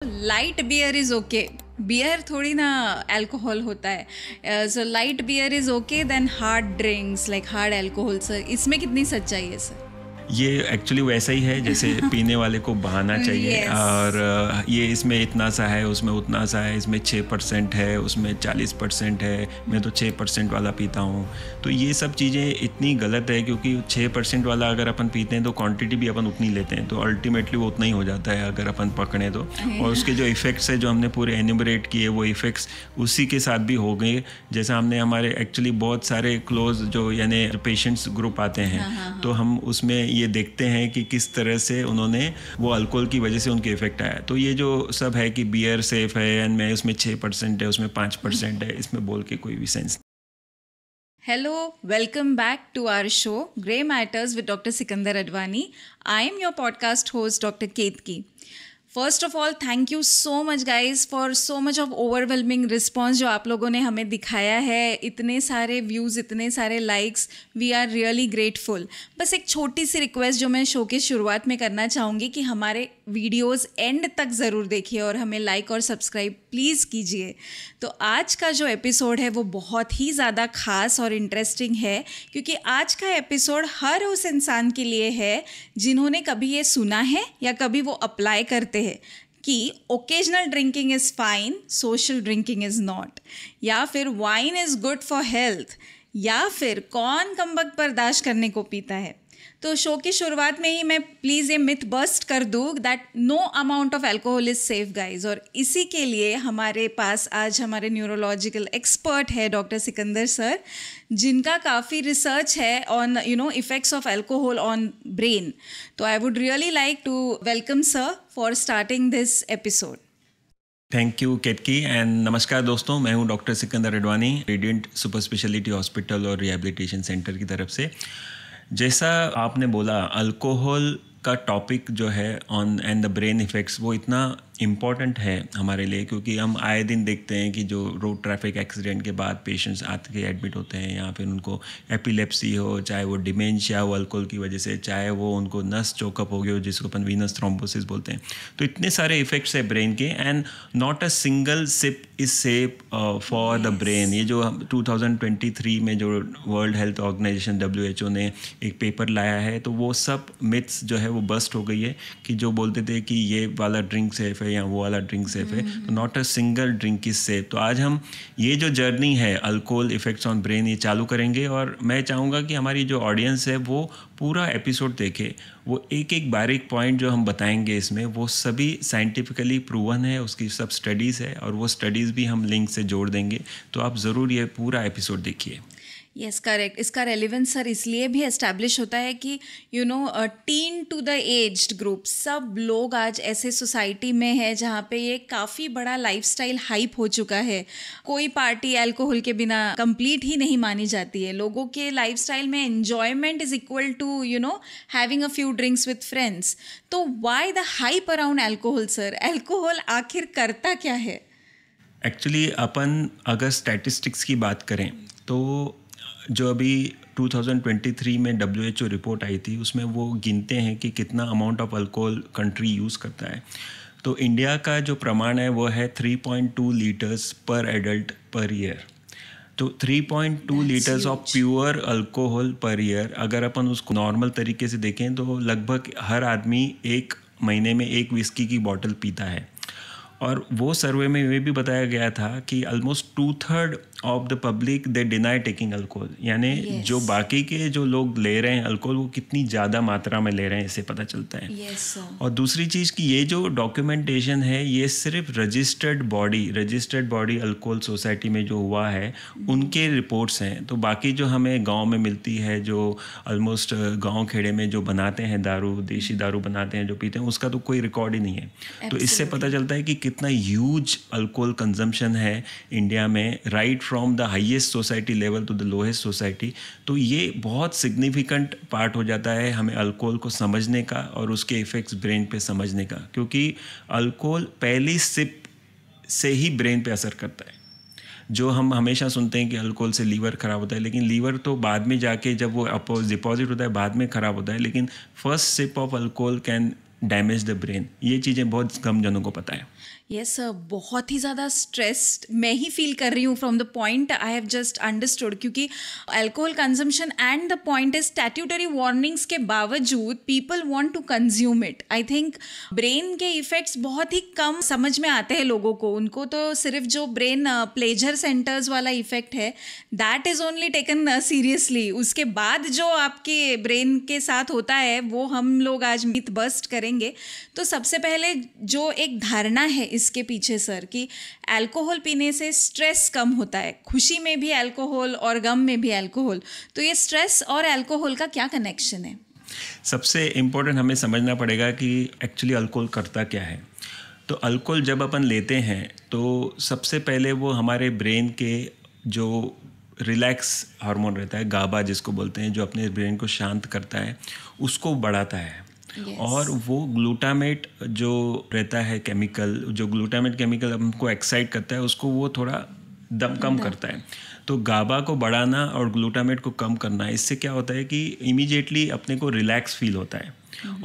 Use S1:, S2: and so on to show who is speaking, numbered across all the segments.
S1: Light beer is okay. Beer थोड़ी ना alcohol होता है. So light beer is okay then hard drinks like hard alcohol. Sir इसमें कितनी सच्चाई है सर?
S2: ये एक्चुअली वैसा ही है जैसे पीने वाले को बहाना चाहिए.
S1: Yes.
S2: और ये इसमें इतना सा है, उसमें उतना सा है, इसमें 6% है, उसमें 40% है, मैं तो 6% वाला पीता हूँ. तो ये सब चीज़ें इतनी गलत है क्योंकि 6% वाला अगर अपन पीते हैं तो क्वांटिटी भी अपन उतनी लेते हैं, तो अल्टीमेटली वो उतना ही हो जाता है अगर अपन पकड़ें तो. और उसके जो इफ़ेक्ट्स है जो हमने पूरे एन्यूमरेट किए वो इफ़ेक्ट्स उसी के साथ भी हो गए. जैसा हमने हमारे एक्चुअली बहुत सारे क्लोज जो यानी पेशेंट्स ग्रुप आते हैं तो हम उसमें ये देखते हैं कि किस तरह से उन्होंने वो अल्कोहल की वजह से उनके इफेक्ट आया. तो ये जो सब है कि बियर सेफ है एंड मैं उसमें 6% है, उसमें 5% है, इसमें बोल के कोई भी sense.
S1: Hello, welcome back to our show, Grey Matters with Dr. Sikandar Advani. I am your podcast host, Dr. Ketki. First of all thank you so much guys for so much of overwhelming response जो आप लोगों ने हमें दिखाया है. इतने सारे views, इतने सारे likes, we are really grateful. बस एक छोटी सी रिक्वेस्ट जो मैं शो की शुरुआत में करना चाहूँगी कि हमारे वीडियोज़ एंड तक ज़रूर देखिए और हमें लाइक और सब्सक्राइब प्लीज़ कीजिए. तो आज का जो एपिसोड है वो बहुत ही ज़्यादा ख़ास और इंटरेस्टिंग है क्योंकि आज का एपिसोड हर उस इंसान के लिए है जिन्होंने कभी ये सुना है या कभी वो अप्लाई करते हैं कि occasional drinking is fine, social drinking is not, या फिर wine is good for health, या फिर कौन कमबख्त बर्दाश्त करने को पीता है. तो शो की शुरुआत में ही मैं प्लीज़ ये मिथ बस्ट कर दूँ that no amount of alcohol is safe guys. और इसी के लिए हमारे पास आज हमारे न्यूरोलॉजिकल एक्सपर्ट है डॉक्टर सिकंदर सर, जिनका काफ़ी रिसर्च है on effects of alcohol on brain. तो I would really like to welcome sir for starting this episode.
S2: Thank you Ketaki and नमस्कार दोस्तों, मैं हूँ doctor Sikandar Advani, Radiant super speciality hospital और रिहेबिलिटेशन सेंटर की तरफ से. जैसा आपने बोला, अल्कोहल का टॉपिक जो है on and the brain effects वो इतना इम्पॉर्टेंट है हमारे लिए क्योंकि हम आए दिन देखते हैं कि जो रोड ट्रैफिक एक्सीडेंट के बाद पेशेंट्स आते के एडमिट होते हैं या फिर उनको एपिलेप्सी हो, चाहे वो डिमेंशिया हो अल्कोहल की वजह से, चाहे वो उनको नस चोकअप हो गया हो जिसको अपन वीनस थ्रोम्बोसिस बोलते हैं. तो इतने सारे इफ़ेक्ट्स है ब्रेन के and not a single sip is safe for the brain. ये जो 2023 में जो वर्ल्ड हेल्थ ऑर्गेनाइजेशन WHO ने एक पेपर लाया है तो वो सब मिथ्स जो है वो बस्ट हो गई है कि जो बोलते थे कि ये वाला ड्रिंक सेफ है या वो वाला ड्रिंक सेफ है, तो not a single drink is safe. तो आज हम ये जो जर्नी है अल्कोहल इफेक्ट्स ऑन ब्रेन ये चालू करेंगे और मैं चाहूँगा कि हमारी जो ऑडियंस है वो पूरा एपिसोड देखे. वो एक एक बारीक पॉइंट जो हम बताएंगे इसमें वो सभी साइंटिफिकली प्रूवन है, उसकी सब स्टडीज़ है और वो स्टडीज़ भी हम लिंक से जोड़ देंगे. तो आप ज़रूर ये पूरा एपिसोड देखिए.
S1: Yes correct. इसका रेलिवेंस सर इसलिए भी एस्टैब्लिश होता है कि teen to the aged group सब लोग आज ऐसे सोसाइटी में है जहाँ पे ये काफ़ी बड़ा लाइफस्टाइल हाइप हो चुका है. कोई पार्टी अल्कोहल के बिना कंप्लीट ही नहीं मानी जाती है. लोगों के लाइफस्टाइल में enjoyment is equal to having a few drinks with friends. तो why the hype around alcohol sir? Alcohol आखिर करता क्या है?
S2: एक्चुअली अपन अगर स्टैटिस्टिक्स की बात करें तो जो अभी 2023 में WHO रिपोर्ट आई थी उसमें वो गिनते हैं कि कितना amount of alcohol country use करता है. तो इंडिया का जो प्रमाण है वो है 3.2 लीटर्स पर एडल्ट पर ईयर. तो 3.2 litres of pure alcohol per year अगर अपन उसको नॉर्मल तरीके से देखें तो लगभग हर आदमी एक महीने में एक विस्की की बॉटल पीता है. और वो सर्वे में ये भी बताया गया था कि almost 2/3 of the public they deny taking alcohol. यानी जो बाकी के जो लोग ले रहे हैं अल्कोहल वो कितनी ज़्यादा मात्रा में ले रहे हैं इससे पता चलता है. और दूसरी चीज़ कि ये जो डॉक्यूमेंटेशन है ये सिर्फ रजिस्टर्ड बॉडी अल्कोहल सोसाइटी में जो हुआ है उनके रिपोर्ट्स हैं. तो बाकी जो हमें गाँव में मिलती है जो ऑलमोस्ट गाँव खेड़े में जो बनाते हैं दारू, देशी दारू बनाते हैं जो पीते हैं, उसका तो कोई रिकॉर्ड ही नहीं है. तो इससे पता चलता है कि कितना ह्यूज अल्कोहल कंजम्पशन है इंडिया में, right from the highest society level to the lowest society. तो ये बहुत सिग्निफिकेंट पार्ट हो जाता है हमें अल्कोहल को समझने का और उसके इफ़ेक्ट्स ब्रेन पे समझने का, क्योंकि अल्कोहल पहली सिप से ही ब्रेन पे असर करता है. जो हम हमेशा सुनते हैं कि अल्कोहल से लीवर ख़राब होता है, लेकिन लीवर तो बाद में जाके जब वो डिपॉजिट होता है बाद में ख़राब होता है, लेकिन first sip of alcohol can damage the brain. ये चीज़ें बहुत कम जनों को पता है।
S1: यस सर, बहुत ही ज़्यादा स्ट्रेस्ड मैं ही फील कर रही हूँ from the point I have just understood, क्योंकि alcohol consumption and the point is statutory warnings के बावजूद people want to consume it. I think brain के इफेक्ट्स बहुत ही कम समझ में आते हैं लोगों को, उनको तो सिर्फ जो ब्रेन प्लेजर सेंटर्स वाला इफेक्ट है that is only taken seriously. उसके बाद जो आपके ब्रेन के साथ होता है वो हम लोग आज मिथ बस्ट करेंगे। तो सबसे पहले जो एक धारणा है इसके पीछे सर कि अल्कोहल पीने से स्ट्रेस कम होता है, खुशी में भी अल्कोहल और गम में भी अल्कोहल, तो ये स्ट्रेस और अल्कोहल का क्या कनेक्शन है?
S2: सबसे इम्पोर्टेंट हमें समझना पड़ेगा कि एक्चुअली अल्कोहल करता क्या है। तो अल्कोहल जब अपन लेते हैं तो सबसे पहले वो हमारे ब्रेन के जो रिलैक्स हार्मोन रहता है, गाबा जिसको बोलते हैं, जो अपने ब्रेन को शांत करता है, उसको बढ़ाता है। Yes. और वो ग्लूटामेट जो रहता है केमिकल, जो ग्लूटामेट केमिकल हमको एक्साइट करता है, उसको वो थोड़ा दम कम करता है। तो गाबा को बढ़ाना और ग्लूटामेट को कम करना, इससे क्या होता है कि इमीडिएटली अपने को रिलैक्स फील होता है।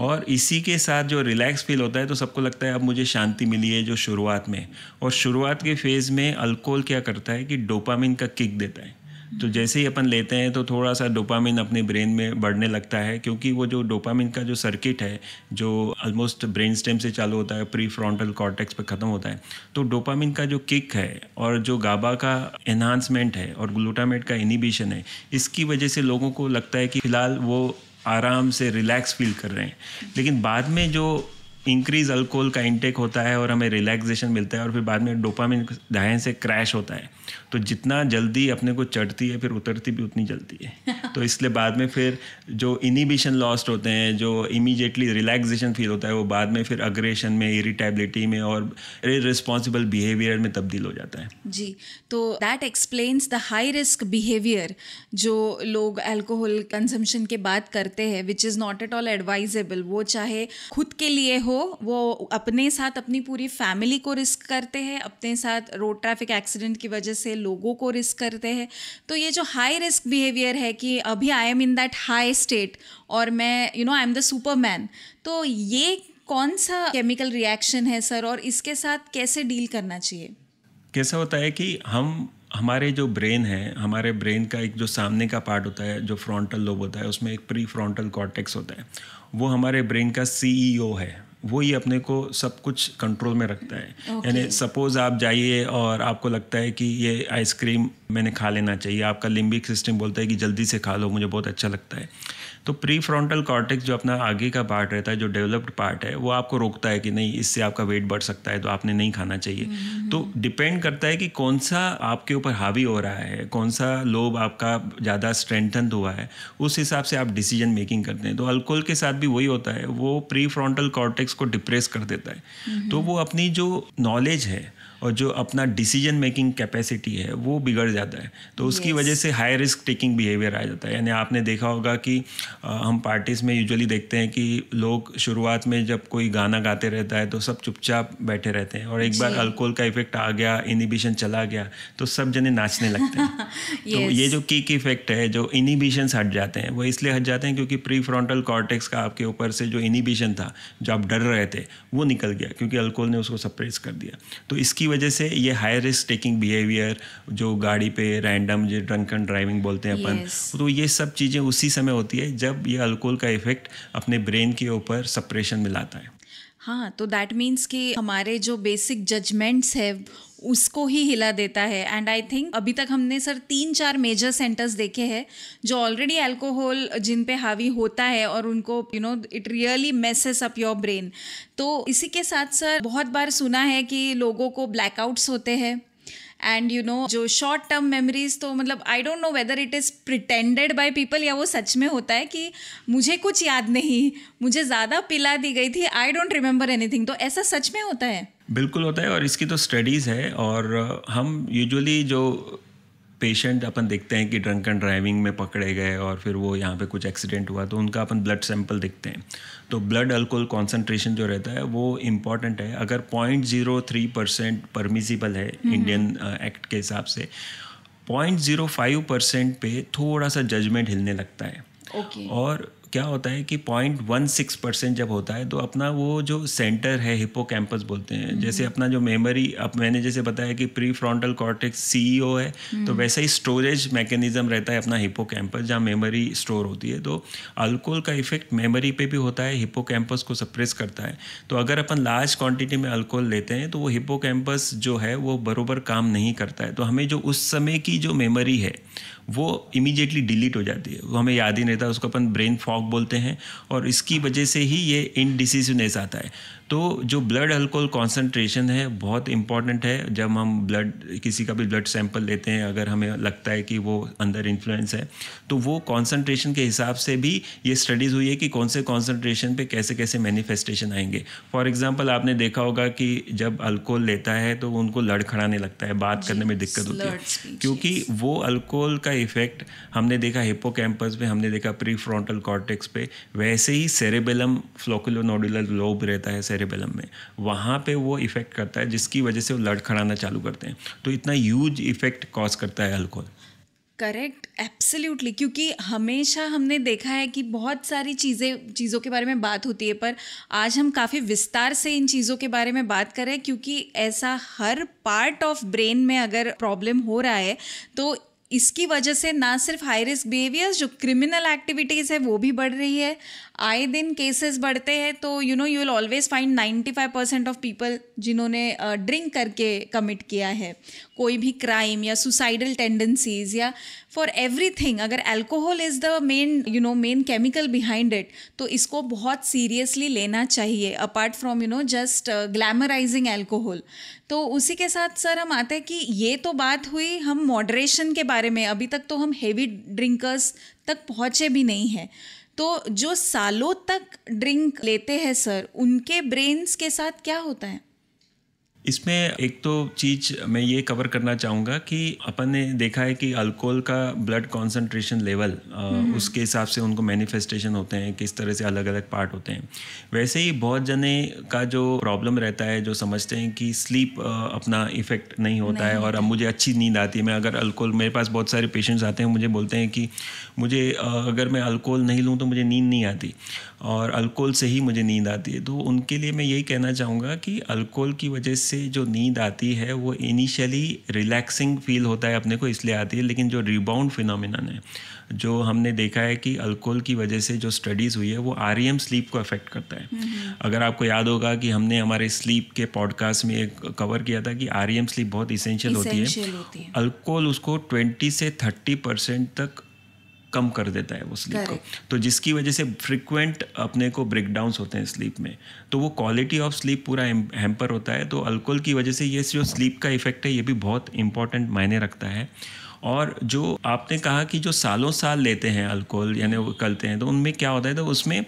S2: और इसी के साथ जो रिलैक्स फील होता है तो सबको लगता है अब मुझे शांति मिली है जो शुरुआत में। और शुरुआत के फेज़ में अल्कोहल क्या करता है कि डोपामिन का किक देता है। तो जैसे ही अपन लेते हैं तो थोड़ा सा डोपामिन अपने ब्रेन में बढ़ने लगता है, क्योंकि वो जो डोपामिन का जो सर्किट है जो ऑलमोस्ट ब्रेन स्टेम से चालू होता है, प्री फ्रंटल कॉर्टेक्स पे ख़त्म होता है, तो डोपामिन का जो किक है और जो गाबा का एनहांसमेंट है और ग्लूटामेट का इनिबिशन है, इसकी वजह से लोगों को लगता है कि फ़िलहाल वो आराम से रिलैक्स फील कर रहे हैं। लेकिन बाद में जो इंक्रीज अल्कोहल का इंटेक होता है और हमें रिलैक्सेशन मिलता है और फिर बाद में डोपामिन दाएं से क्रैश होता है, तो जितना जल्दी अपने को चढ़ती है फिर उतरती भी उतनी जल्दी है। तो इसलिए बाद में फिर जो इनिबिशन लॉस्ट होते हैं, जो इमीडिएटली रिलैक्सेशन फील होता है, वो बाद में फिर अग्रेशन में, इरिटेबिलिटी में और इररिस्पॉन्सिबल बिहेवियर में तब्दील हो जाता है।
S1: जी, तो that explains the high risk behaviour जो लोग अल्कोहल कंजम्पशन के बाद करते हैं, which is not at all advisable. वो चाहे खुद के लिए हो, वो अपने साथ अपनी पूरी फैमिली को रिस्क करते हैं, अपने साथ रोड ट्रैफिक एक्सीडेंट की वजह से लोगों को रिस्क करते हैं। तो ये जो हाई रिस्क बिहेवियर है कि अभी I am in that high state और मैं आई एम द सुपरमैन, तो ये कौन सा केमिकल रिएक्शन है सर और इसके साथ कैसे डील करना चाहिए?
S2: कैसा होता है कि हमारे जो ब्रेन है, हमारे ब्रेन का एक जो सामने का पार्ट होता है, जो फ्रंटल लोब होता है, उसमें एक प्री फ्रंटल कॉर्टेक्स होता है। वो हमारे ब्रेन का CEO है, वो ही अपने को सब कुछ कंट्रोल में रखता है। यानी सपोज आप जाइए और आपको लगता है कि ये आइसक्रीम मैंने खा लेना चाहिए, आपका लिम्बिक सिस्टम बोलता है कि जल्दी से खा लो, मुझे बहुत अच्छा लगता है। तो प्री फ्रंटल कॉर्टेक्स जो अपना आगे का पार्ट रहता है, जो डेवलप्ड पार्ट है, वो आपको रोकता है कि नहीं, इससे आपका वेट बढ़ सकता है, तो आपने नहीं खाना चाहिए। तो डिपेंड करता है कि कौन सा आपके ऊपर हावी हो रहा है, कौन सा लोब आपका ज़्यादा स्ट्रेंथन हुआ है, उस हिसाब से आप डिसीजन मेकिंग करते हैं। तो अल्कोहल के साथ भी वही होता है, वो प्री फ्रंटल कॉर्टेक्स को डिप्रेस कर देता है। तो वो अपनी जो नॉलेज है और जो अपना डिसीजन मेकिंग कैपेसिटी है वो बिगड़ जाता है। तो उसकी वजह से हाई रिस्क टेकिंग बिहेवियर आ जाता है। यानी आपने देखा होगा कि हम पार्टीज़ में यूजुअली देखते हैं कि लोग शुरुआत में जब कोई गाना गाते रहता है तो सब चुपचाप बैठे रहते हैं, और एक बार अल्कोहल का इफेक्ट आ गया, इनिबिशन चला गया, तो सब जने नाचने लगते हैं। तो ये जो किक इफेक्ट है, जो इनिबिशंस हट जाते हैं, वो इसलिए हट जाते हैं क्योंकि प्री फ्रंटल कॉर्टेक्स का आपके ऊपर से जो इनिबिशन था, जो आप डर रहे थे, वो निकल गया क्योंकि अल्कोहल ने उसको सप्रेस कर दिया। तो इसकी वजह से ये हाई रिस्क टेकिंग बिहेवियर, जो गाड़ी पे रैंडम जो ड्रंकन ड्राइविंग बोलते हैं अपन, तो ये सब चीज़ें उसी समय होती है जब ये अल्कोहल का इफेक्ट अपने ब्रेन के ऊपर सप्रेशन में लाता है।
S1: हाँ, तो दैट मीन्स कि हमारे जो बेसिक जजमेंट्स है उसको ही हिला देता है। एंड आई थिंक अभी तक हमने सर 3-4 मेजर सेंटर्स देखे हैं जो ऑलरेडी अल्कोहल जिन पे हावी होता है और उनको it really messes up your brain. तो इसी के साथ सर बहुत बार सुना है कि लोगों को ब्लैकआउट्स होते हैं एंड जो शॉर्ट टर्म मेमोरीज, तो मतलब I don't know whether it is pretended by people या वो सच में होता है कि मुझे कुछ याद नहीं, मुझे ज़्यादा पिला दी गई थी, आई डोंट रिमेंबर एनीथिंग। तो ऐसा सच में होता है?
S2: बिल्कुल होता है, और इसकी तो स्टडीज़ है। और हम यूजुअली जो पेशेंट अपन देखते हैं कि ड्रंकन ड्राइविंग में पकड़े गए और फिर वो यहाँ पे कुछ एक्सीडेंट हुआ, तो उनका अपन ब्लड सैंपल देखते हैं। तो ब्लड अल्कोहल कॉन्सेंट्रेशन जो रहता है वो इम्पॉर्टेंट है। अगर 0.03% परमिसिबल है इंडियन एक्ट के हिसाब से, 0.05% पे थोड़ा सा जजमेंट हिलने लगता है।
S1: Okay.
S2: और क्या होता है कि 0.16% जब होता है तो अपना वो जो सेंटर है हिप्पोकैम्पस बोलते हैं, जैसे अपना जो मेमोरी, अब मैंने जैसे बताया कि प्री फ्रंटल कॉर्टेक्स सीईओ है, तो वैसा ही स्टोरेज मैकेनिज्म रहता है अपना हिप्पोकैम्पस जहाँ मेमोरी स्टोर होती है। तो अल्कोहल का इफेक्ट मेमोरी पे भी होता है, हिप्पोकैम्पस को सप्रेस करता है। तो अगर अपन लार्ज क्वांटिटी में अल्कोहल लेते हैं तो वो हिप्पोकैम्पस जो है वो बरोबर काम नहीं करता है, तो हमें जो उस समय की जो मेमोरी है वो इमीडिएटली डिलीट हो जाती है, वो हमें याद ही नहीं रहता, उसको अपन ब्रेन फॉग बोलते हैं, और इसकी वजह से ही ये इनडिसिसिवनेस आता है। तो जो ब्लड अल्कोहल कॉन्सेंट्रेशन है बहुत इंपॉर्टेंट है। जब हम ब्लड, किसी का भी ब्लड सैंपल लेते हैं, अगर हमें लगता है कि वो अंदर इन्फ्लुएंस है, तो वो कॉन्सेंट्रेशन के हिसाब से भी ये स्टडीज़ हुई है कि कौन से कॉन्सेंट्रेशन पे कैसे कैसे मैनिफेस्टेशन आएंगे। फॉर एग्जांपल आपने देखा होगा कि जब अल्कोहल लेता है तो उनको लड़खड़ाने लगता है, बात करने में दिक्कत होती है, क्योंकि वो अल्कोहल का इफेक्ट हमने देखा हिप्पोकैम्पस पे, हमने देखा प्री फ्रंटल कॉर्टेक्स पे, वैसे ही सेरेबेलम फ्लोकुलोनोडुलर लोब रहता है सेरेबेलम में, वहाँ पे वो इफेक्ट करता है, जिसकी वजह से वो लड़खड़ाना चालू करते हैं। तो इतना ह्यूज इफेक्ट कॉज करता है अल्कोहल।
S1: करेक्ट, एब्सोल्युटली, क्योंकि हमेशा हमने देखा है कि बहुत सारी चीज़ों के बारे में बात होती है, पर आज हम काफ़ी विस्तार से इन चीज़ों के बारे में बात करें, क्योंकि ऐसा हर पार्ट ऑफ ब्रेन में अगर प्रॉब्लम हो रहा है तो इसकी वजह से ना सिर्फ हाई रिस्क बिहेवियर्स, जो क्रिमिनल एक्टिविटीज़ है वो भी बढ़ रही है, आए दिन केसेस बढ़ते हैं। तो you will always find 95% of people जिन्होंने ड्रिंक करके कमिट किया है कोई भी क्राइम या सुसाइडल टेंडेंसीज या फॉर एवरीथिंग। अगर alcohol is the main chemical behind it, तो इसको बहुत सीरियसली लेना चाहिए, apart from just glamorising alcohol. तो उसी के साथ सर हम आते हैं कि ये तो बात हुई हम मॉडरेशन के बारे में, अभी तक तो हम हेवी ड्रिंकर्स तक पहुँचे भी नहीं हैं। तो जो सालों तक ड्रिंक लेते हैं सर, उनके ब्रेन्स के साथ क्या होता है?
S2: इसमें एक तो चीज़ मैं ये कवर करना चाहूँगा कि अपन ने देखा है कि अल्कोहल का ब्लड कॉन्सेंट्रेशन लेवल, उसके हिसाब से उनको मैनिफेस्टेशन होते हैं, किस तरह से अलग अलग पार्ट होते हैं। वैसे ही बहुत जने का जो प्रॉब्लम रहता है, जो समझते हैं कि स्लीप अपना इफेक्ट नहीं होता है और अब मुझे अच्छी नींद आती है। मैं अगर अल्कोहल, मेरे पास बहुत सारे पेशेंट्स आते हैं, मुझे बोलते हैं कि मुझे अगर मैं अल्कोहल नहीं लूँ तो मुझे नींद नहीं आती, और अल्कोहल से ही मुझे नींद आती है। तो उनके लिए मैं यही कहना चाहूँगा कि अल्कोहल की वजह से जो नींद आती है वो इनिशियली रिलैक्सिंग फील होता है अपने को, इसलिए आती है, लेकिन जो रिबाउंड फिनोमिनन है, जो हमने देखा है कि अल्कोहल की वजह से जो स्टडीज़ हुई है वो REM स्लीप को अफेक्ट करता है। अगर आपको याद होगा कि हमने हमारे स्लीप के पॉडकास्ट में एक कवर किया था कि REM स्लीप बहुत इसेंशियल होती है। अल्कोहल उसको 20 से 30% तक कम कर देता है वो स्लीप को, तो जिसकी वजह से फ्रिक्वेंट अपने को ब्रेकडाउन्स होते हैं स्लीप में, तो वो क्वालिटी ऑफ स्लीप पूरा हैम्पर होता है। तो अल्कोहल की वजह से ये जो स्लीप का इफेक्ट है ये भी बहुत इंपॉर्टेंट मायने रखता है। और जो आपने कहा कि जो सालों साल लेते हैं अल्कोहल, यानी वो करते हैं, तो उनमें क्या होता है, तो उसमें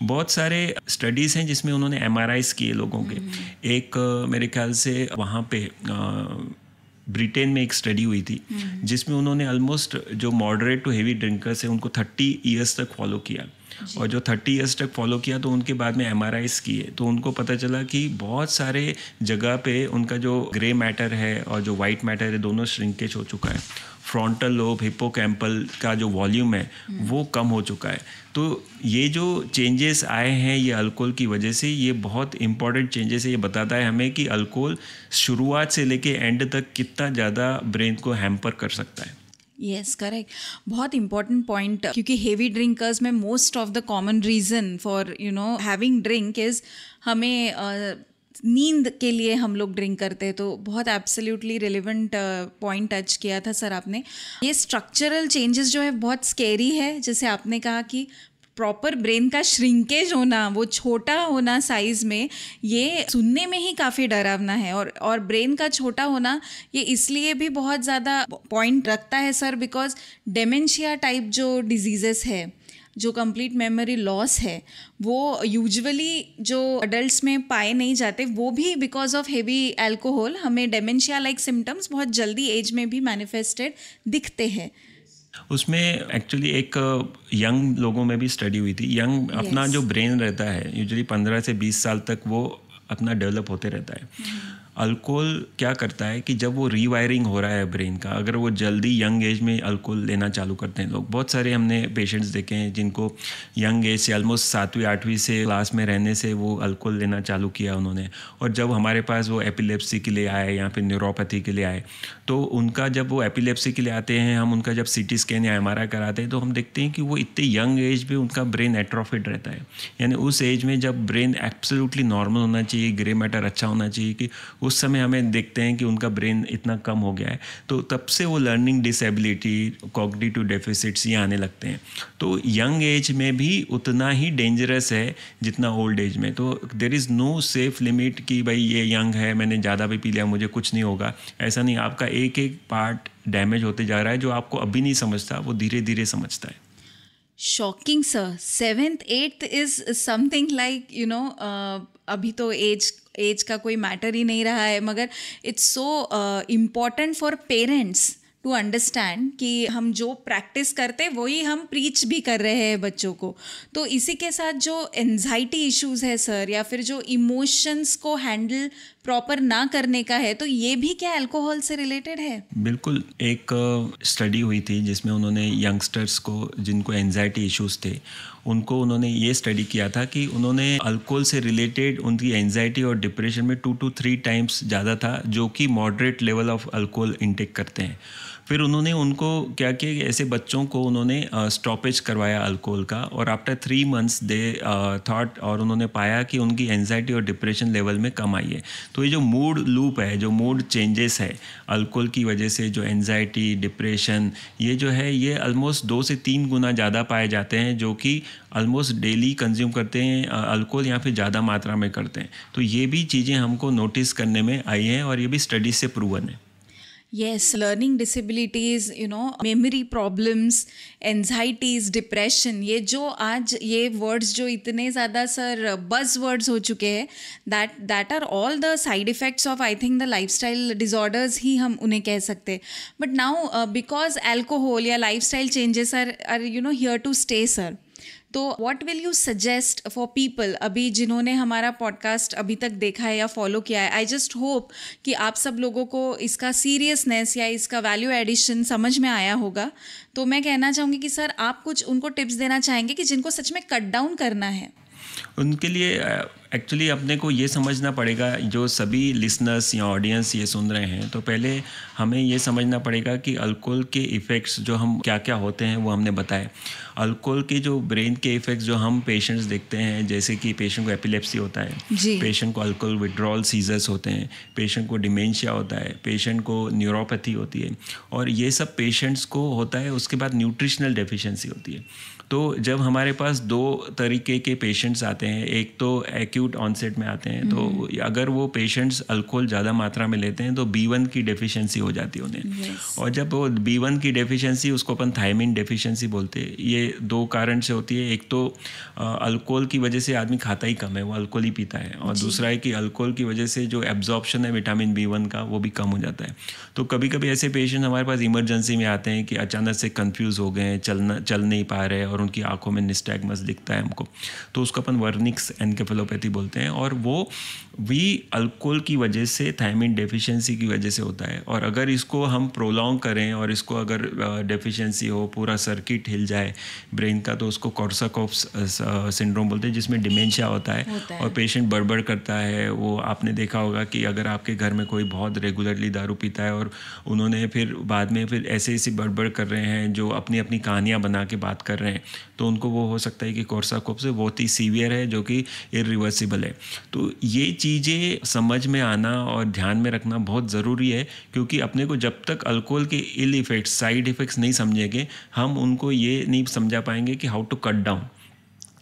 S2: बहुत सारे स्टडीज़ हैं जिसमें उन्होंने MRIs किए लोगों के। एक मेरे ख्याल से वहाँ पे ब्रिटेन में एक स्टडी हुई थी जिसमें उन्होंने ऑलमोस्ट जो मॉडरेट टू हेवी ड्रिंकर्स हैं उनको 30 ईयर्स तक फॉलो किया, और जो 30 ईयर्स तक फॉलो किया तो उनके बाद में MRIs किए, तो उनको पता चला कि बहुत सारे जगह पे उनका जो ग्रे मैटर है और जो वाइट मैटर है दोनों श्रिंकेज हो चुका है। फ्रंटल लोब, हिप्पोकैम्पल का जो वॉल्यूम है वो कम हो चुका है। तो ये जो चेंजेस आए हैं ये अल्कोहल की वजह से, ये बहुत इंपॉर्टेंट चेंजेस है। ये बताता है हमें कि अल्कोहल शुरुआत से लेके एंड तक कितना ज़्यादा ब्रेन को हैम्पर कर सकता है।
S1: यस, करेक्ट, बहुत इंपॉर्टेंट पॉइंट, क्योंकि हेवी ड्रिंकर्स में most of the common reason for having drink is हमें नींद के लिए हम लोग ड्रिंक करते हैं। तो बहुत एब्सोल्युटली रिलेवेंट पॉइंट टच किया था सर आपने। ये स्ट्रक्चरल चेंजेस जो है बहुत स्केरी है, जैसे आपने कहा कि प्रॉपर ब्रेन का श्रिंकेज होना, वो छोटा होना साइज़ में, ये सुनने में ही काफ़ी डरावना है। और ब्रेन का छोटा होना ये इसलिए भी बहुत ज़्यादा पॉइंट रखता है सर, बिकॉज डेमेंशिया टाइप जो डिजीज़ेस है, जो कंप्लीट मेमोरी लॉस है, वो यूजुअली जो अडल्ट्स में पाए नहीं जाते, वो भी बिकॉज ऑफ हेवी अल्कोहल हमें डेमेंशिया लाइक सिम्टम्स बहुत जल्दी एज में भी मैनिफेस्टेड दिखते हैं।
S2: उसमें एक्चुअली एक यंग लोगों में भी स्टडी हुई थी। यंग अपना जो ब्रेन रहता है यूजुअली 15 से 20 साल तक वो अपना डेवलप होते रहता है। अल्कोहल क्या करता है कि जब वो रीवायरिंग हो रहा है ब्रेन का, अगर वो जल्दी यंग एज में अल्कोहल लेना चालू करते हैं लोग, बहुत सारे हमने पेशेंट्स देखे हैं जिनको यंग एज से ऑलमोस्ट 7वीं 8वीं से क्लास में रहने से वो अल्कोहल लेना चालू किया उन्होंने, और जब हमारे पास वो एपिलेप्सी के लिए आए या फिर न्यूरोपैथी के लिए आए, तो उनका जब वो एपिलेप्सी के लिए आते हैं, हम उनका जब CT स्कैन या MRI कराते हैं तो हम देखते हैं कि वो इतने यंग एज में उनका ब्रेन एट्रोफिड रहता है। यानी उस एज में जब ब्रेन एब्सोल्युटली नॉर्मल होना चाहिए, ग्रे मैटर अच्छा होना चाहिए, कि उस समय हमें देखते हैं कि उनका ब्रेन इतना कम हो गया है, तो तब से वो लर्निंग डिसेबिलिटी, कॉग्निटिव डेफिसिट्स ये आने लगते हैं। तो यंग एज में भी उतना ही डेंजरस है जितना ओल्ड एज में। तो there is no safe limit कि भाई ये यंग है, मैंने ज़्यादा भी पी लिया मुझे कुछ नहीं होगा, ऐसा नहीं। आपका एक एक पार्ट डैमेज होते जा रहा है, जो आपको अभी नहीं समझता वो धीरे धीरे समझता है।
S1: Shocking sir, 7th 8th is something like अभी तो एज का कोई मैटर ही नहीं रहा है, मगर it's so important for parents to understand कि हम जो प्रैक्टिस करते वही हम प्रीच भी कर रहे हैं बच्चों को। तो इसी के साथ जो एंजाइटी इश्यूज है सर, या फिर जो इमोशंस को हैंडल प्रॉपर ना करने का है, तो ये भी क्या अल्कोहल से रिलेटेड है?
S2: बिल्कुल। एक स्टडी हुई थी जिसमें उन्होंने यंगस्टर्स को जिनको एंजाइटी इश्यूज थे उनको उन्होंने ये स्टडी किया था कि उन्होंने अल्कोहल से रिलेटेड उनकी एंजाइटी और डिप्रेशन में 2 to 3 टाइम्स ज़्यादा था जो कि moderate level of alcohol intake करते हैं। फिर उन्होंने उनको क्या किया कि ऐसे बच्चों को उन्होंने स्टॉपेज करवाया अल्कोहल का, और आफ्टर 3 months दे थॉट, और उन्होंने पाया कि उनकी एंजाइटी और डिप्रेशन लेवल में कम आई है। तो ये जो मूड लूप है, जो मूड चेंजेस है अल्कोहल की वजह से, जो एंजाइटी डिप्रेशन, ये जो है ये ऑलमोस्ट 2 से 3 गुना ज़्यादा पाए जाते हैं जो कि ऑलमोस्ट डेली कंज्यूम करते हैं अल्कोहल या फिर ज़्यादा मात्रा में करते हैं। तो ये भी चीज़ें हमको नोटिस करने में आई हैं और ये भी स्टडी से प्रूवन है।
S1: Yes, learning disabilities, memory problems, anxieties, depression, ये जो आज ये वर्ड्स जो इतने ज़्यादा सर बज़ वर्ड्स हो चुके हैं, that are all the side effects of I think the lifestyle disorders ही हम उन्हें कह सकते हैं। बट नाउ बिकॉज अल्कोहल या lifestyle changes are here to stay sir, तो what will you suggest for people अभी जिन्होंने हमारा पॉडकास्ट अभी तक देखा है या फॉलो किया है? आई जस्ट होप कि आप सब लोगों को इसका सीरियसनेस या इसका वैल्यू एडिशन समझ में आया होगा। तो मैं कहना चाहूँगी कि सर आप कुछ उनको टिप्स देना चाहेंगे कि जिनको सच में कट डाउन करना है।
S2: उनके लिए एक्चुअली अपने को ये समझना पड़ेगा, जो सभी लिसनर्स या ऑडियंस ये सुन रहे हैं, तो पहले हमें ये समझना पड़ेगा कि अल्कोहल के इफ़ेक्ट्स जो हम क्या क्या होते हैं वो हमने बताए। अल्कोहल के जो ब्रेन के इफ़ेक्ट्स जो हम पेशेंट्स देखते हैं, जैसे कि पेशेंट को एपिलेप्सी होता है, पेशेंट को अल्कोहल विड्रॉल सीजर्स होते हैं, पेशेंट को डिमेंशिया होता है, पेशेंट को न्यूरोपैथी होती है, और ये सब पेशेंट्स को होता है। उसके बाद न्यूट्रिशनल डेफिशिएंसी होती है। तो जब हमारे पास 2 तरीके के पेशेंट्स आते हैं, एक तो एक्यूट ऑनसेट में आते हैं, तो अगर वो पेशेंट्स अल्कोहल ज़्यादा मात्रा में लेते हैं तो B1 की डेफिशिएंसी हो जाती है उन्हें। और जब वो B1 की डेफिशिएंसी, उसको अपन थायमिन डेफिशिएंसी बोलते हैं, ये 2 कारण से होती है। एक तो अल्कोहल की वजह से आदमी खाता ही कम है, वो अल्कोहल ही पीता है, और दूसरा है कि अल्कोहल की वजह से जो एब्जॉर्प्शन है विटामिन B1 का वो भी कम हो जाता है। तो कभी कभी ऐसे पेशेंट हमारे पास इमरजेंसी में आते हैं कि अचानक से कन्फ्यूज़ हो गए हैं, चल नहीं पा रहे, और उनकी आंखों में निस्टैग्मस दिखता है हमको, तो उसको अपन वर्निक्स एन्केफेलोपैथी बोलते हैं, और वो भी अल्कोहल की वजह से, थायमिन डेफिशिएंसी की वजह से होता है। और अगर इसको हम प्रोलॉन्ग करें और इसको अगर डेफिशिएंसी हो, पूरा सर्किट हिल जाए ब्रेन का, तो उसको कोर्साकॉफ्स सिंड्रोम बोलते हैं, जिसमें डिमेंशिया होता है और पेशेंट बड़बड़ करता है। वो आपने देखा होगा कि अगर आपके घर में कोई बहुत रेगुलरली दारू पीता है और उन्होंने फिर बाद में फिर ऐसे बड़बड़ कर रहे हैं, जो अपनी अपनी कहानियाँ बना के बात कर रहे हैं, तो उनको वो हो सकता है कि कोर्साकॉफ्स बहुत ही सीवियर है, जो कि इरिवर्सिबल है। तो ये चीज़ें समझ में आना और ध्यान में रखना बहुत ज़रूरी है, क्योंकि अपने को जब तक अल्कोहल के इल इफ़ेक्ट्स, साइड इफ़ेक्ट्स नहीं समझेंगे, हम उनको ये नहीं समझा पाएंगे कि how to cut down.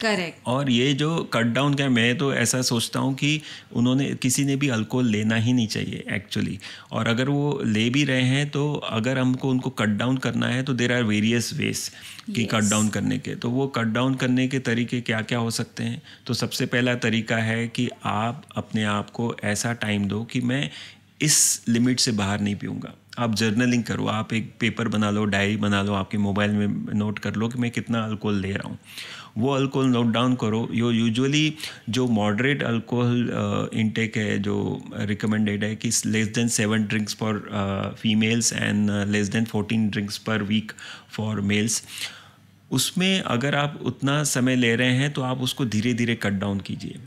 S1: Correct.
S2: और ये जो कट डाउन का, मैं तो ऐसा सोचता हूँ कि उन्होंने, किसी ने भी अल्कोहल लेना ही नहीं चाहिए एक्चुअली। और अगर वो ले भी रहे हैं, तो अगर हमको उनको कट डाउन करना है तो देयर आर वेरियस वेज कि कट डाउन करने के। तो वो कट डाउन करने के तरीके क्या क्या हो सकते हैं? तो सबसे पहला तरीका है कि आप अपने आप को ऐसा टाइम दो कि मैं इस लिमिट से बाहर नहीं पीऊँगा। आप जर्नलिंग करो, आप एक पेपर बना लो, डायरी बना लो, आपके मोबाइल में नोट कर लो कि मैं कितना अल्कोहल ले रहा हूँ। वो अल्कोहल नोट डाउन करो। यूजुअली जो मॉडरेट अल्कोहल इनटेक है, जो रिकमेंडेड है कि less than 7 drinks for females and less than 14 drinks per week for males, उसमें अगर आप उतना समय ले रहे हैं तो आप उसको धीरे धीरे कट डाउन कीजिए।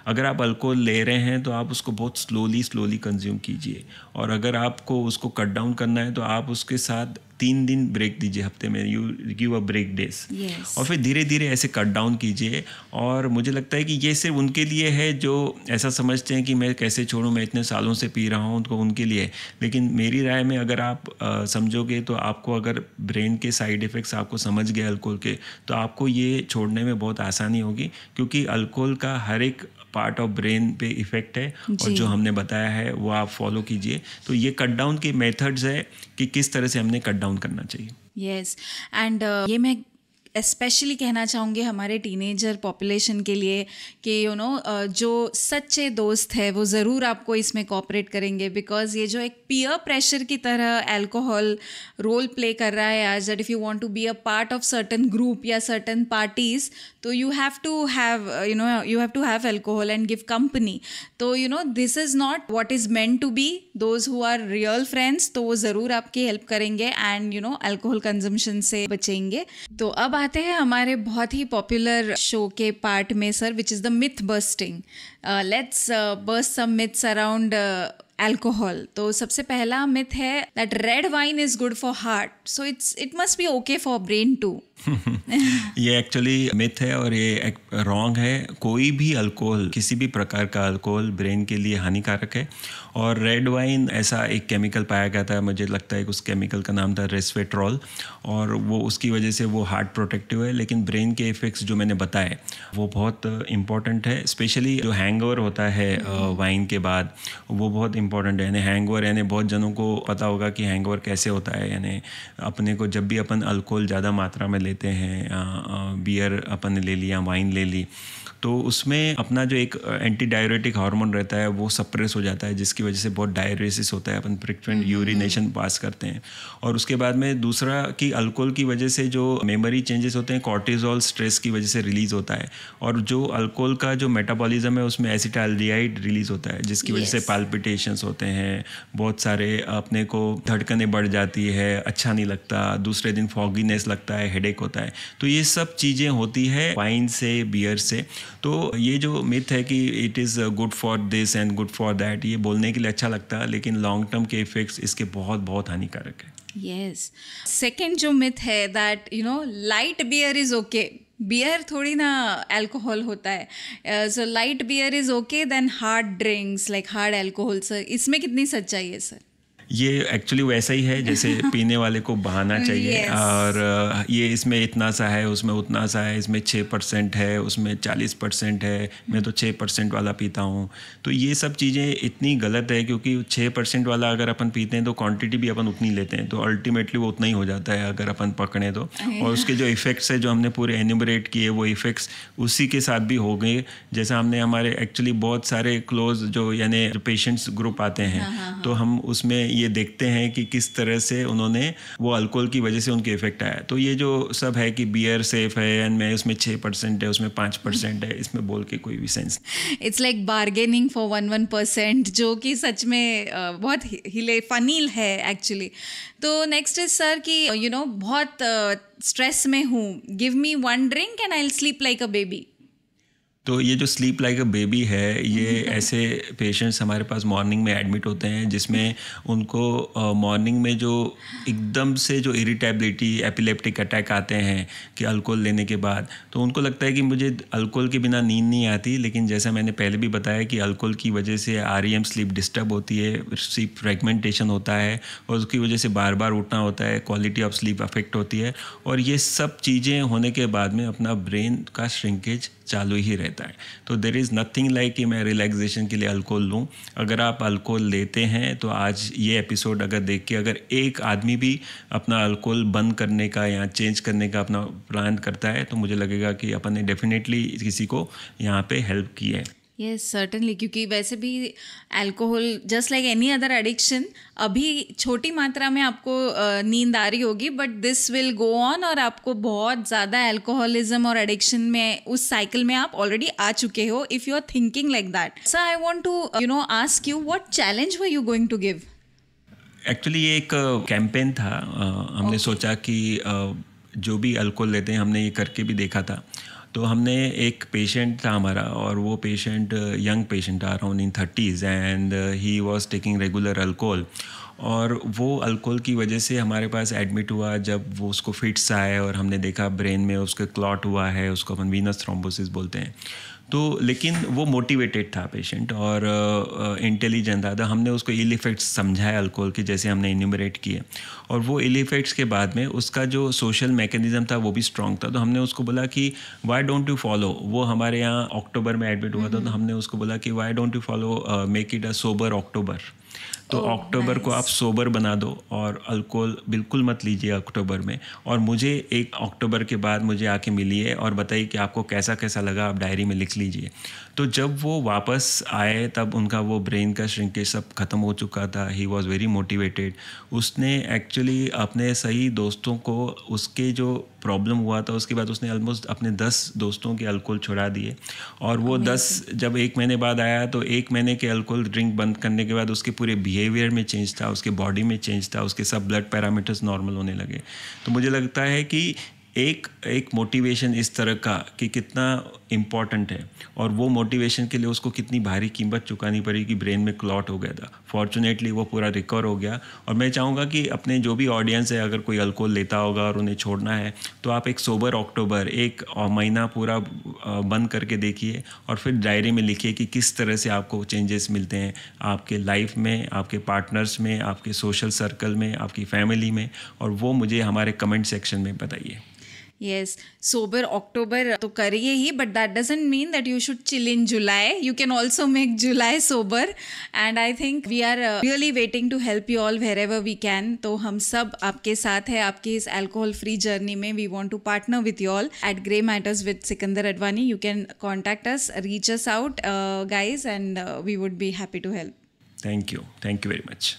S2: अगर आप अल्कोहल ले रहे हैं तो आप उसको बहुत स्लोली कंज्यूम कीजिए। और अगर आपको उसको कट डाउन करना है तो आप उसके साथ 3 दिन ब्रेक दीजिए हफ्ते में, you give a break days. और फिर धीरे धीरे ऐसे कट डाउन कीजिए। और मुझे लगता है कि ये सिर्फ उनके लिए है जो ऐसा समझते हैं कि मैं कैसे छोड़ूं, मैं इतने सालों से पी रहा हूं, तो उनके लिए। लेकिन मेरी राय में अगर आप समझोगे तो आपको, अगर ब्रेन के साइड इफ़ेक्ट्स आपको समझ गए अल्कोहल के, तो आपको ये छोड़ने में बहुत आसानी होगी। क्योंकि अल्कोहल का हर एक पार्ट ऑफ ब्रेन पे इफ़ेक्ट है, और जो हमने बताया है वो आप फॉलो कीजिए। तो ये कट डाउन के मेथड्स है कि किस तरह से हमने कट डाउन करना चाहिए।
S1: यस, एंड ये मैं स्पेशली कहना चाहूँगी हमारे टीनेजर पॉपुलेशन के लिए कि जो सच्चे दोस्त है वो ज़रूर आपको इसमें कोऑपरेट करेंगे। बिकॉज ये जो एक पीयर प्रेशर की तरह अल्कोहल रोल प्ले कर रहा है आज, that if you want to be a part of certain group या सर्टन पार्टीज, तो you have to have alcohol and give company. तो this is not what is meant to be those who are real friends. तो वो ज़रूर आपकी help करेंगे and alcohol consumption से बचेंगे। तो अब आते हैं हमारे बहुत ही पॉपुलर शो के पार्ट में sir, which is the myth busting. Let's bust some myths around alcohol. तो सबसे पहला मिथ है that red wine is good for heart, so it must be okay for brain too.
S2: ये actually myth है और ये wrong है। कोई भी अल्कोहल, किसी भी प्रकार का अल्कोहल ब्रेन के लिए हानिकारक है। और रेड वाइन, ऐसा एक केमिकल पाया गया था, मुझे लगता है कि उस केमिकल का नाम था रेस्वेट्रॉल, और वो उसकी वजह से वो हार्ट प्रोटेक्टिव है। लेकिन ब्रेन के इफेक्ट्स जो मैंने बताए वो बहुत इंपॉर्टेंट है। स्पेशली जो हैंगओवर होता है वाइन के बाद, वो बहुत इंपॉर्टेंट है। यानी हैंगओवर, यानी बहुत जनों को पता होगा कि हैंगओवर कैसे होता है। यानी अपने को जब भी अपन अल्कोहल ज़्यादा मात्रा में लेते हैं, बियर अपन ने ले लिया, वाइन ले ली, तो उसमें अपना जो एक एंटी डाययूरेटिक हार्मोन रहता है वो सप्रेस हो जाता है, जिसकी वजह से बहुत डायरेसिस होता है, अपन फ्रिक्वेंट यूरिनेशन पास करते हैं। और उसके बाद में दूसरा कि अल्कोहल की वजह से जो मेमोरी चेंजेस होते हैं, कॉर्टिजोल स्ट्रेस की वजह से रिलीज़ होता है। और जो अल्कोहल का जो मेटाबॉलिज्म है उसमें एसिटाल्डिहाइड रिलीज़ होता है, जिसकी वजह से पाल्पिटेशंस होते हैं, बहुत सारे अपने को धड़कनें बढ़ जाती है, अच्छा नहीं लगता, दूसरे दिन फॉगीनेस लगता है, हेडेक होता है। तो ये सब चीज़ें होती है वाइन से, बियर से। तो ये जो मिथ है कि it is good for this and good for that, ये बोलने के लिए अच्छा लगता है, लेकिन लॉन्ग टर्म के इफेक्ट्स इसके बहुत बहुत हानिकारक है।
S1: यस, सेकेंड जो मिथ है that light beer is okay. Beer थोड़ी ना अल्कोहल होता है, so light beer is okay then hard drinks like hard alcohol. Sir, इसमें कितनी सच्चाई है सर?
S2: ये एक्चुअली वैसा ही है जैसे पीने वाले को बहाना चाहिए।
S1: Yes.
S2: और ये इसमें इतना सा है, उसमें उतना सा है, इसमें 6% है, उसमें 40% है, मैं तो 6% वाला पीता हूँ। तो ये सब चीज़ें इतनी गलत है, क्योंकि 6% वाला अगर अपन पीते हैं तो क्वांटिटी भी अपन उतनी लेते हैं, तो अल्टीमेटली वो उतना ही हो जाता है अगर अपन पकड़ें तो। और उसके जो इफ़ेक्ट्स है जो हमने पूरे एन्यूमरेट किए, वो इफ़ेक्ट्स उसी के साथ भी हो गए। जैसा हमने हमारे एक्चुअली बहुत सारे क्लोज जो यानी पेशेंट्स ग्रुप आते हैं, तो हम उसमें ये देखते हैं कि किस तरह से उन्होंने वो अल्कोहल की वजह से उनके इफेक्ट आया। तो ये जो सब है कि बियर सेफ है एंड मैं उसमें 6% है, उसमें 5% है, इसमें बोल के कोई भी sense.
S1: It's like bargaining for 1% जो कि सच में बहुत फनी है एक्चुअली। तो नेक्स्ट इज सर कि बहुत स्ट्रेस में हूँ, give me 1 drink and I will sleep like a baby.
S2: तो ये जो स्लीप लाइक अ बेबी है, ये ऐसे पेशेंट्स हमारे पास मॉर्निंग में एडमिट होते हैं जिसमें उनको मॉर्निंग में जो एकदम से जो इरिटेबिलिटी, एपिलेप्टिक अटैक आते हैं कि अल्कोहल लेने के बाद, तो उनको लगता है कि मुझे अल्कोहल के बिना नींद नहीं आती। लेकिन जैसा मैंने पहले भी बताया कि अल्कोहल की वजह से REM स्लीप डिस्टर्ब होती है, स्लीप फ्रेगमेंटेशन होता है, और उसकी वजह से बार बार उठना होता है, क्वालिटी ऑफ स्लीप अफेक्ट होती है। और ये सब चीज़ें होने के बाद में अपना ब्रेन का श्रिंकेज चालू ही रहता है। तो देयर इज़ नथिंग लाइक कि मैं रिलैक्सेशन के लिए अल्कोहल लूँ। अगर आप अल्कोहल लेते हैं तो आज ये एपिसोड अगर देख के अगर एक आदमी भी अपना अल्कोहल बंद करने का या चेंज करने का अपना प्लान करता है, तो मुझे लगेगा कि अपन ने डेफिनेटली किसी को यहाँ पे हेल्प की है।
S1: येस सर्टनली, क्योंकि वैसे भी alcohol just like any other addiction, अभी छोटी मात्रा में आपको नींद आ रही होगी, but this will go on और आपको बहुत ज़्यादा अल्कोहलिज्म और एडिक्शन में, उस साइकिल में आप ऑलरेडी आ चुके हो if you are thinking like that. So I want to ask you, what challenge were you going to give?
S2: Actually ये एक कैंपेन था. हमने सोचा कि जो भी अल्कोहल लेते हैं, हमने ये करके भी देखा था. तो हमने एक पेशेंट था हमारा, और वो पेशेंट यंग पेशेंट था around in 30s, and he was taking regular alcohol. और वो अल्कोहल की वजह से हमारे पास एडमिट हुआ जब वो उसको फिट्स आए, और हमने देखा ब्रेन में उसके क्लॉट हुआ है, उसको अपन वीनस थ्रोम्बोसिस बोलते हैं. तो लेकिन वो मोटिवेटेड था पेशेंट, और इंटेलिजेंट था. तो हमने उसको इल इफेक्ट्स समझाए अल्कोहल के, जैसे हमने इन्यूमरेट किए. और वो इल इफेक्ट्स के बाद में उसका जो सोशल मैकेनिज्म था वो भी स्ट्रॉन्ग था. तो हमने उसको बोला कि वाई डोंट यू फॉलो, वो हमारे यहाँ अक्टूबर में एडमिट हुआ था. तो हमने उसको बोला कि why don't you follow, make it a sober October. तो अक्टूबर को आप सोबर बना दो, और अल्कोहल बिल्कुल मत लीजिए अक्टूबर में. और मुझे 1 अक्टूबर के बाद मुझे आके मिलिए और बताइए कि आपको कैसा कैसा लगा, आप डायरी में लिख लीजिए. तो जब वो वापस आए तब उनका वो ब्रेन का श्रिंकेज सब खत्म हो चुका था. He was very motivated. उसने एक्चुअली अपने सही दोस्तों को, उसके जो प्रॉब्लम हुआ था उसके बाद उसने ऑलमोस्ट अपने 10 दोस्तों के अल्कोहल छुड़ा दिए. और वो 10 जब 1 महीने बाद आया, तो 1 महीने के अल्कोहल ड्रिंक बंद करने के बाद उसके पूरे बिहेवियर में चेंज था, उसके बॉडी में चेंज था, उसके सब ब्लड पैरामीटर्स नॉर्मल होने लगे. तो मुझे लगता है कि एक मोटिवेशन इस तरह का कि कितना इम्पॉर्टेंट है, और वो मोटिवेशन के लिए उसको कितनी भारी कीमत चुकानी पड़ी कि ब्रेन में क्लॉट हो गया था. फॉर्चुनेटली वो पूरा रिकवर हो गया. और मैं चाहूँगा कि अपने जो भी ऑडियंस है, अगर कोई अल्कोहल लेता होगा और उन्हें छोड़ना है, तो आप एक सोबर अक्टूबर, 1 महीना पूरा बंद करके देखिए, और फिर डायरी में लिखिए कि किस तरह से आपको चेंजेस मिलते हैं आपके लाइफ में, आपके पार्टनर्स में, आपके सोशल सर्कल में, आपकी फैमिली में. और वो मुझे हमारे कमेंट सेक्शन में बताइए.
S1: Yes, sober October तो करिए ही, but that doesn't mean that you should chill in July. You can also make July sober, and I think we are really waiting to help you all wherever we can. तो हम सब आपके साथ हैं आपकी इस alcohol free journey में. We want to partner with you all at Grey Matters with Sikandar Advani. You can contact us, reach us out, guys, and we would be happy to help.
S2: Thank you very much.